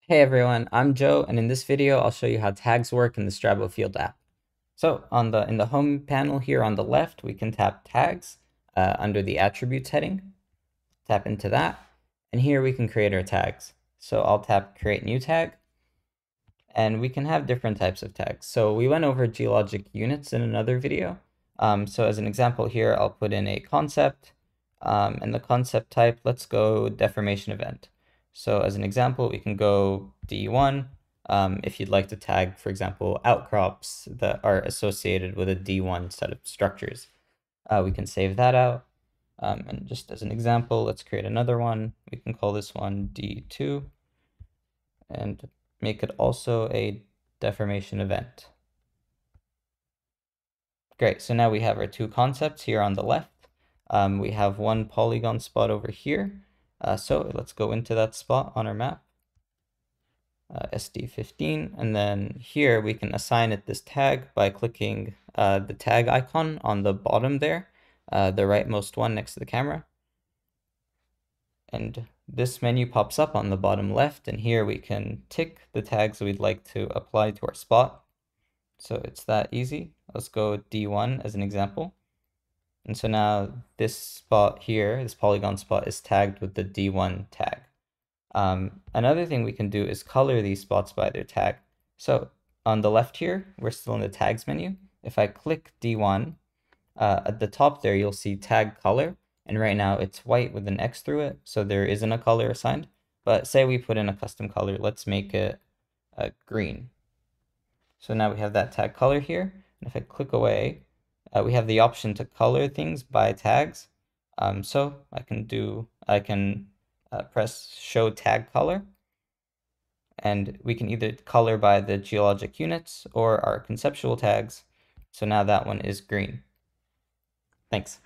Hey everyone, I'm Joe, and in this video I'll show you how tags work in the StraboField app. So in the home panel here on the left, we can tap tags under the attributes heading. Tap into that, and here we can create our tags. So I'll tap create new tag, and we can have different types of tags. So we went over geologic units in another video. So as an example here, I'll put in a concept, and the concept type, let's go deformation event. So as an example, we can go D1 if you'd like to tag, for example, outcrops that are associated with a D1 set of structures. We can save that out. And just as an example, let's create another one. We can call this one D2 and make it also a deformation event. Great, so now we have our two concepts here on the left. We have one polygon spot over here. So let's go into that spot on our map, SD15, and then here we can assign it this tag by clicking the tag icon on the bottom there, the rightmost one next to the camera. And this menu pops up on the bottom left, and here we can tick the tags we'd like to apply to our spot. So it's that easy. Let's go D1 as an example. And so now this spot here, this polygon spot, is tagged with the D1 tag. Another thing we can do is color these spots by their tag. So on the left here, we're still in the tags menu. If I click D1, at the top there, you'll see tag color. And right now it's white with an X through it, so there isn't a color assigned. But say we put in a custom color, let's make it green. So now we have that tag color here. And if I click away, we have the option to color things by tags. So I can press show tag color, and we can either color by the geologic units or our conceptual tags. So now that one is green. Thanks.